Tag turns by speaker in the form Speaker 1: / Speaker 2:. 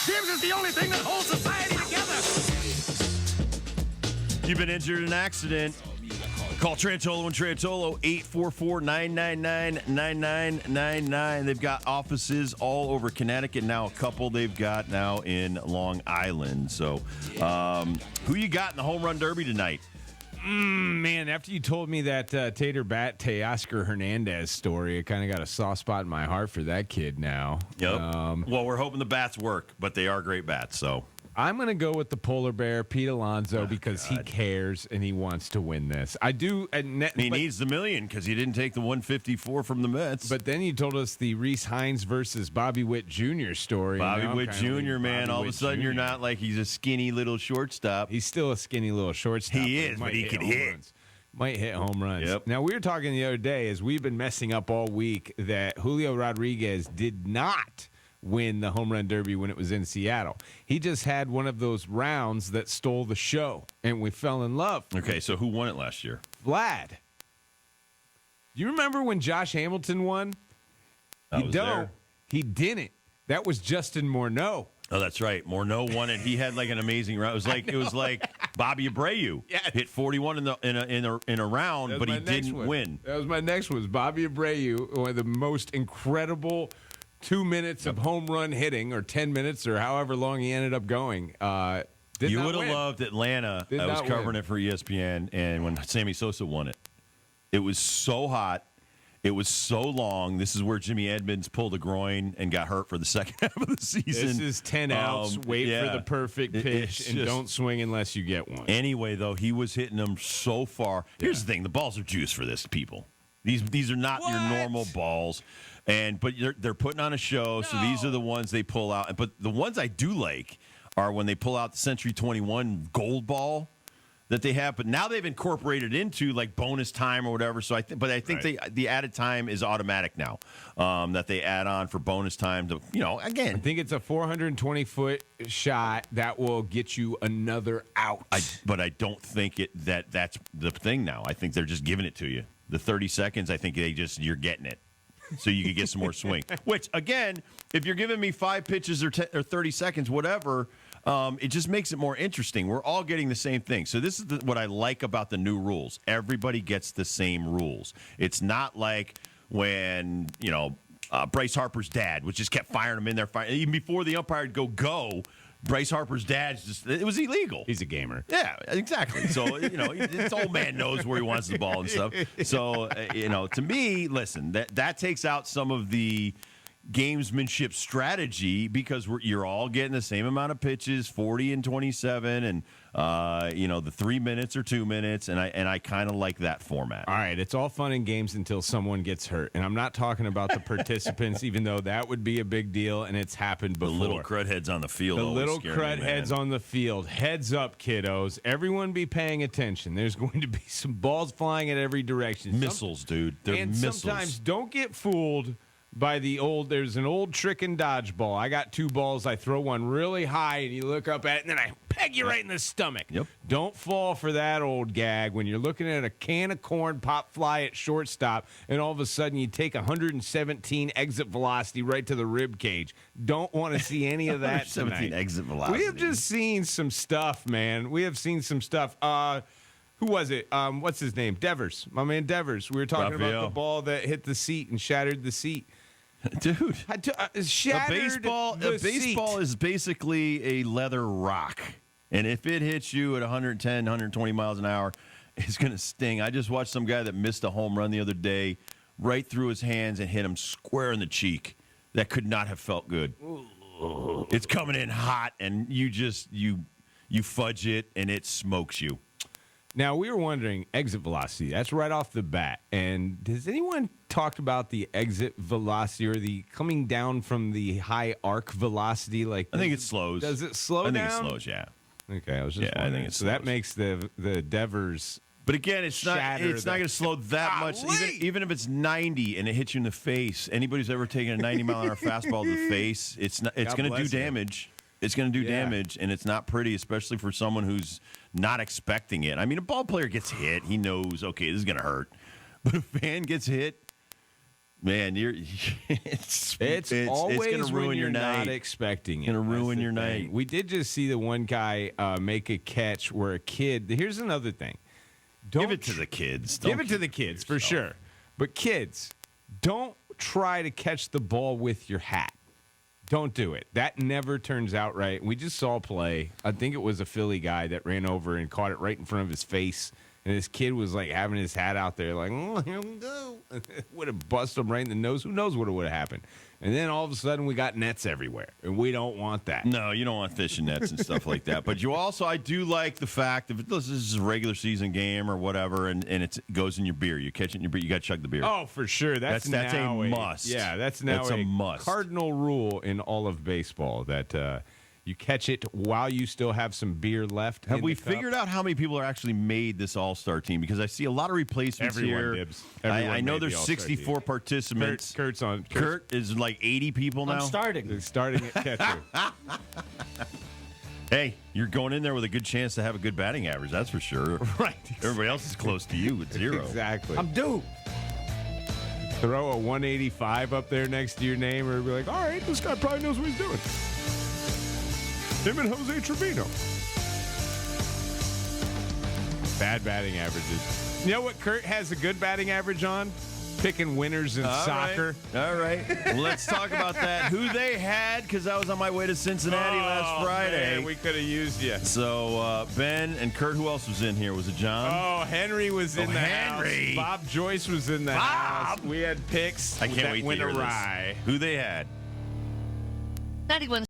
Speaker 1: Gibbs is the only thing that holds society together.
Speaker 2: You've been injured in an accident. Call Trantolo and Trantolo, 844-999-9999. They've got offices all over Connecticut. Now a couple they've got now in Long Island. So who you got in the home run derby tonight?
Speaker 3: Man, after you told me that Tater Bat Teoscar Hernandez story, I kind of got a soft spot in my heart for that kid now.
Speaker 2: Yep. Well, we're hoping the bats work, but they are great bats, so.
Speaker 3: I'm going to go with the polar bear, Pete Alonso, because he cares and he wants to win this. I do.
Speaker 2: He needs the million because he didn't take the 154 from the Mets.
Speaker 3: But then you told us the Reese Hines versus Bobby Witt Jr. story.
Speaker 2: Bobby Witt Jr., man, all of a sudden you're not like he's a skinny little shortstop.
Speaker 3: He's still a skinny little shortstop.
Speaker 2: He is, but he can hit.
Speaker 3: Might hit home runs.
Speaker 2: Yep.
Speaker 3: Now, we were talking the other day, as we've been messing up all week, that Julio Rodriguez did not win the home run derby when it was in Seattle. He just had one of those rounds that stole the show, and we fell in love.
Speaker 2: Okay, so who won it last year?
Speaker 3: Vlad. You remember when Josh Hamilton won? He didn't. That was Justin Morneau.
Speaker 2: Oh, that's right. Morneau won it. He had like an amazing round. It was like Bobby Abreu hit 41 in a round, but he didn't win.
Speaker 3: That was my next one. Bobby Abreu, one of the most incredible 2 minutes of home run hitting, or 10 minutes, or however long he ended up going.
Speaker 2: You would have loved Atlanta. I was covering it for ESPN, and when Sammy Sosa won it, it was so hot. It was so long. This is where Jimmy Edmonds pulled a groin and got hurt for the second half of the season.
Speaker 3: This is 10 outs, wait for the perfect pitch, and don't swing unless you get one.
Speaker 2: Anyway, though, he was hitting them so far. Here's the thing. The balls are juiced for this, people. These are not your normal balls. But they're putting on a show, so these are the ones they pull out. But the ones I do like are when they pull out the Century 21 gold ball that they have. But now they've incorporated into like bonus time or whatever. So I think the added time is automatic now, that they add on for bonus time to, again.
Speaker 3: I think it's a 420-foot shot that will get you another out.
Speaker 2: But I don't think that's the thing now. I think they're just giving it to you. The 30 seconds, I think you're getting it. So you can get some more swing. Which, again, if you're giving me 5 pitches or 30 seconds, whatever, it just makes it more interesting. We're all getting the same thing. So this is what I like about the new rules. Everybody gets the same rules. It's not like when, Bryce Harper's dad, which just kept firing him in there. Even before the umpire would go, Bryce Harper's dad's it was illegal.
Speaker 3: He's a gamer.
Speaker 2: Yeah, exactly. So, this old man knows where he wants the ball and stuff. So, to me, listen, that takes out some of the gamesmanship strategy because you're all getting the same amount of pitches, 40 and 27, and the 3 minutes or 2 minutes, and I kind of like that format.
Speaker 3: All right, it's all fun and games until someone gets hurt, and I'm not talking about the participants, even though that would be a big deal, and it's happened before.
Speaker 2: The little crud heads on the field.
Speaker 3: The little crud heads on the field. Heads up, kiddos. Everyone be paying attention. There's going to be some balls flying in every direction.
Speaker 2: Missiles, dude. They're missiles.
Speaker 3: Sometimes don't get fooled by there's an old trick in dodgeball. I got 2 balls. I throw one really high, and you look up at it, and then I peg you right in the stomach.
Speaker 2: Yep.
Speaker 3: Don't fall for that old gag when you're looking at a can of corn pop fly at shortstop, and all of a sudden you take 117 exit velocity right to the rib cage. Don't want to see any of that
Speaker 2: 117 exit velocity.
Speaker 3: We have just seen some stuff, man. We have seen some stuff. Who was it? What's his name? Devers. My man Devers. We were talking about the ball that hit the seat and shattered the seat.
Speaker 2: Dude,
Speaker 3: shattered
Speaker 2: a baseball is basically a leather rock. And if it hits you at 110, 120 miles an hour, it's going to sting. I just watched some guy that missed a home run the other day right through his hands and hit him square in the cheek. That could not have felt good. It's coming in hot, and you fudge it, and it smokes you.
Speaker 3: Now, we were wondering, exit velocity, that's right off the bat. And has anyone talked about the exit velocity or the coming down from the high arc velocity? I
Speaker 2: think it slows.
Speaker 3: Does it slow down?
Speaker 2: I think it slows, yeah.
Speaker 3: Okay, I was just wondering.
Speaker 2: I think it slows.
Speaker 3: So that makes the Devers.
Speaker 2: But again, it's not going to slow that much. Even if it's 90 and it hits you in the face, anybody who's ever taken a 90-mile-an-hour fastball to the face, it's going to do damage. It's going to do damage, and it's not pretty, especially for someone who's not expecting it. I mean, a ball player gets hit. He knows, okay, this is going to hurt. But a fan gets hit, Man, it's
Speaker 3: always
Speaker 2: going to ruin
Speaker 3: when
Speaker 2: your
Speaker 3: you're
Speaker 2: night.
Speaker 3: not expecting it.
Speaker 2: Gonna ruin
Speaker 3: That's the
Speaker 2: your
Speaker 3: thing.
Speaker 2: night.
Speaker 3: We did just see the one guy make a catch where a kid. Here's another thing.
Speaker 2: Give it to the kids. Don't
Speaker 3: Give it to
Speaker 2: keep
Speaker 3: the
Speaker 2: it
Speaker 3: kids
Speaker 2: for
Speaker 3: for
Speaker 2: yourself.
Speaker 3: sure. But kids, don't try to catch the ball with your hat. Don't do it. That never turns out right. We just saw a play. I think it was a Philly guy that ran over and caught it right in front of his face. And this kid was like having his hat out there, like, oh, here we go. Would have busted him right in the nose. Who knows what would have happened? And then all of a sudden, we got nets everywhere. And we don't want that.
Speaker 2: No, you don't want fishing nets and stuff like that. But you also, I do like the fact if this is a regular season game or whatever, and it goes in your beer, you catch it in your beer, you got to chug the beer.
Speaker 3: Oh, for sure. That's
Speaker 2: a
Speaker 3: now
Speaker 2: must.
Speaker 3: Yeah, that's now
Speaker 2: a must.
Speaker 3: cardinal rule in all of baseball that you catch it while you still have some beer left.
Speaker 2: Have we figured out how many people are actually made this All-Star team? Because I see a lot of replacements
Speaker 3: Everyone,
Speaker 2: here.
Speaker 3: Dibs.
Speaker 2: I
Speaker 3: Everyone
Speaker 2: know
Speaker 3: made
Speaker 2: there's
Speaker 3: the All-Star
Speaker 2: 64
Speaker 3: team.
Speaker 2: participants.
Speaker 3: Kurt's on.
Speaker 2: Kurt is like 80 people now.
Speaker 1: I'm starting.
Speaker 3: They're starting at catcher.
Speaker 2: Hey, you're going in there with a good chance to have a good batting average. That's for sure.
Speaker 3: Right.
Speaker 2: Everybody else is close to you with 0.
Speaker 3: Exactly.
Speaker 1: I'm due.
Speaker 3: Throw a 185 up there next to your name, or be like, all right, this guy probably knows what he's doing. Him and Jose Trevino. Bad batting averages. You know what Kurt has a good batting average on? Picking winners in soccer.
Speaker 2: All right. Well, let's talk about that. Who they had, because I was on my way to Cincinnati last Friday.
Speaker 3: Man, we could have used you.
Speaker 2: So Ben and Kurt, who else was in here? Was it John?
Speaker 3: Oh, Henry was in the
Speaker 2: Henry.
Speaker 3: house. Bob Joyce was in the house. We had picks
Speaker 2: I can't
Speaker 3: that
Speaker 2: wait to
Speaker 3: went
Speaker 2: hear
Speaker 3: awry.
Speaker 2: this. Who they had?
Speaker 4: 91